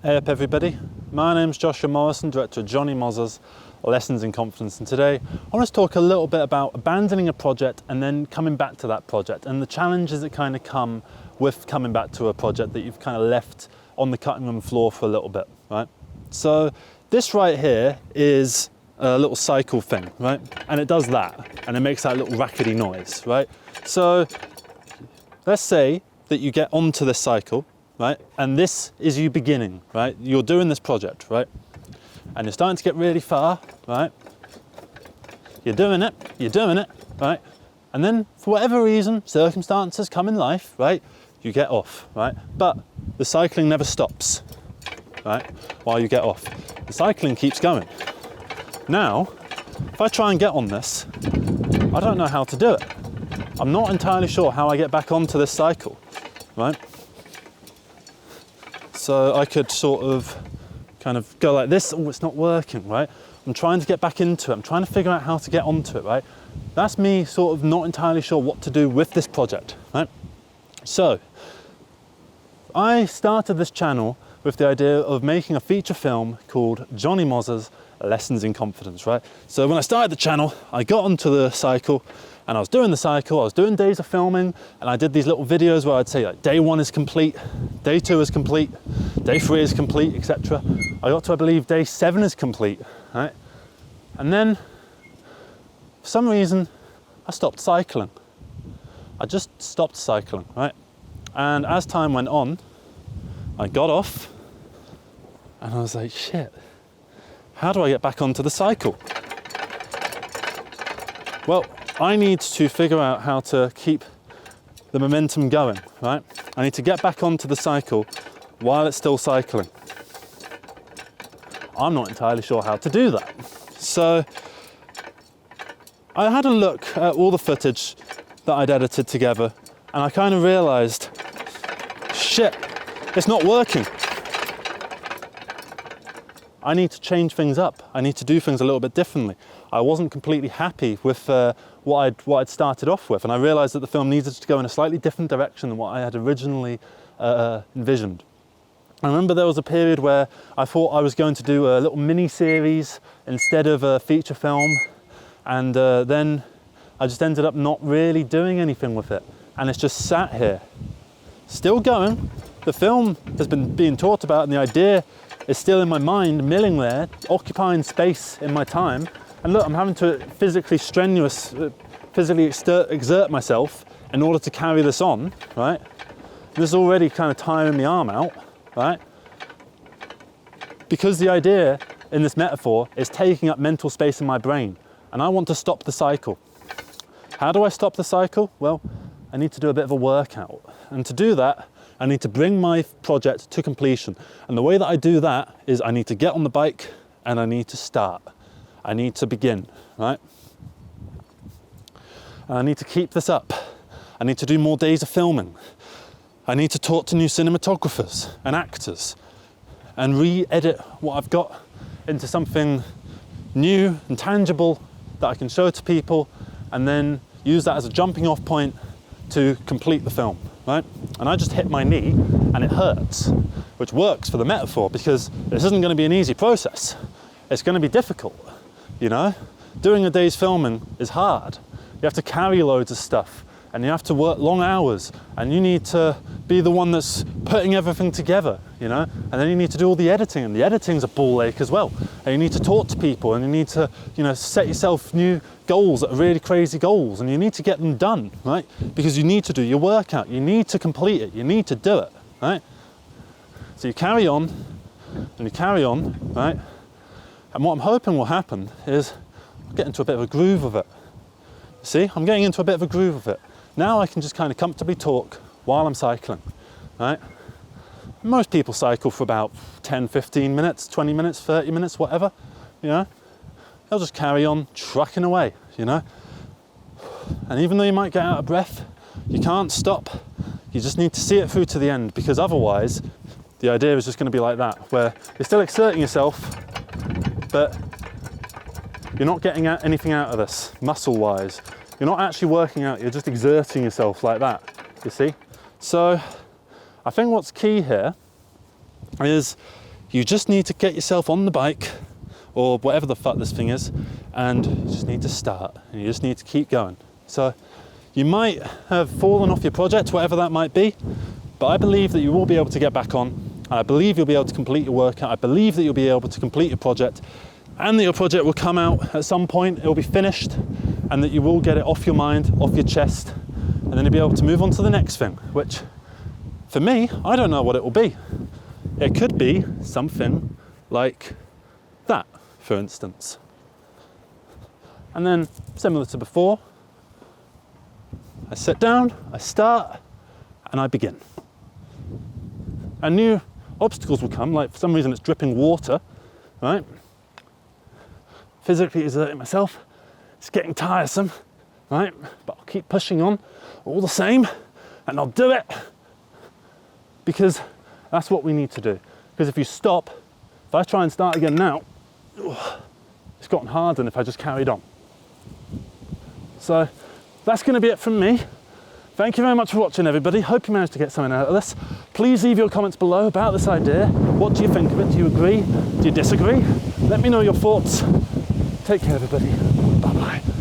Hey up everybody, my name's Jonny Mozza, director of Jonny Mozza's Lessons in Confidence, and today I want to talk a little bit about abandoning a project and then coming back to that project and the challenges that kind of come with coming back to a project that you've kind of left on the cutting room floor for a little bit, right? So this right here is a little cycle thing, right? And it does that, and it makes that little rackety noise, right? So let's say that you get onto this cycle, right? And this is you beginning, right? You're doing this project, right? And you're starting to get really far, right? You're doing it, right? And then for whatever reason, circumstances come in life, right? You get off, right? But the cycling never stops, right? While you get off. The cycling keeps going. Now, if I try and get on this, I don't know how to do it. I'm not entirely sure how I get back onto this cycle, right? So I could sort of kind of go like this. Oh, it's not working, right? I'm trying to get back into it. I'm trying to figure out how to get onto it, right? That's me sort of not entirely sure what to do with this project, right? So I started this channel with the idea of making a feature film called Jonny Mozza's Lessons in Confidence, right? So when I started the channel, I got onto the cycle and I was doing the cycle, I was doing days of filming, and I did these little videos where I'd say like day 1 is complete, day 2 is complete, day 3 is complete, etc. I got to, I believe, day 7 is complete, right? And then, for some reason, I stopped cycling. I just stopped cycling, right? And as time went on, I got off, and I was like, shit, how do I get back onto the cycle? Well, I need to figure out how to keep the momentum going, right? I need to get back onto the cycle while it's still cycling. I'm not entirely sure how to do that. So I had a look at all the footage that I'd edited together, and I kind of realized, shit, it's not working. I need to change things up. I need to do things a little bit differently. I wasn't completely happy with what I'd started off with, and I realized that the film needed to go in a slightly different direction than what I had originally envisioned. I remember there was a period where I thought I was going to do a little mini-series instead of a feature film, and then I just ended up not really doing anything with it, and it's just sat here, still going. The film has been being talked about, and the idea is still in my mind, milling there, occupying space in my time. And look, I'm having to physically exert myself in order to carry this on, right? This is already kind of tiring the arm out, right? Because the idea in this metaphor is taking up mental space in my brain, and I want to stop the cycle. How do I stop the cycle? Well, I need to do a bit of a workout. And to do that, I need to bring my project to completion. And the way that I do that is I need to get on the bike and I need to start. I need to begin, right? And I need to keep this up. I need to do more days of filming. I need to talk to new cinematographers and actors and re-edit what I've got into something new and tangible that I can show to people, and then use that as a jumping off point to complete the film, right? And I just hit my knee and it hurts, which works for the metaphor because this isn't going to be an easy process. It's going to be difficult, you know? Doing a day's filming is hard. You have to carry loads of stuff and you have to work long hours, and you need to be the one that's putting everything together, you know? And then you need to do all the editing, and the editing's a ball ache as well. And you need to talk to people, and you need to, you know, set yourself new goals that are really crazy goals, and you need to get them done, right? Because you need to do your workout, you need to complete it, you need to do it, right? So you carry on, and you carry on, right? And what I'm hoping will happen is I'll get into a bit of a groove of it. See, I'm getting into a bit of a groove of it. Now I can just kind of comfortably talk while I'm cycling, right? Most people cycle for about 10, 15 minutes, 20 minutes, 30 minutes, whatever, you know? They'll just carry on trucking away, you know? And even though you might get out of breath, you can't stop. You just need to see it through to the end, because otherwise the idea is just going to be like that, where you're still exerting yourself, but you're not getting anything out of this muscle-wise. You're not actually working out, you're just exerting yourself like that, you see? So I think what's key here is You just need to get yourself on the bike or whatever the fuck this thing is, and you just need to start, and you just need to keep going. So you might have fallen off your project, whatever that might be, but I believe that you will be able to get back on, and I believe you'll be able to complete your workout. I believe that you'll be able to complete your project, and that your project will come out at some point, it will be finished, and that you will get it off your mind, off your chest, and then you'll be able to move on to the next thing, which for me, I don't know what it will be. It could be something like that, for instance. And then, similar to before, I sit down, I start, and I begin. And new obstacles will come, like for some reason it's dripping water, right? Physically exerting myself, it's getting tiresome, right? But I'll keep pushing on all the same, and I'll do it, because that's what we need to do. Because if you stop, if I try and start again now, it's gotten harder than if I just carried on. So that's going to be it from me. Thank you very much for watching, everybody. Hope you managed to get something out of this. Please leave your comments below about this idea. What do you think of it? Do you agree? Do you disagree? Let me know your thoughts. Take care, everybody. Bye-bye.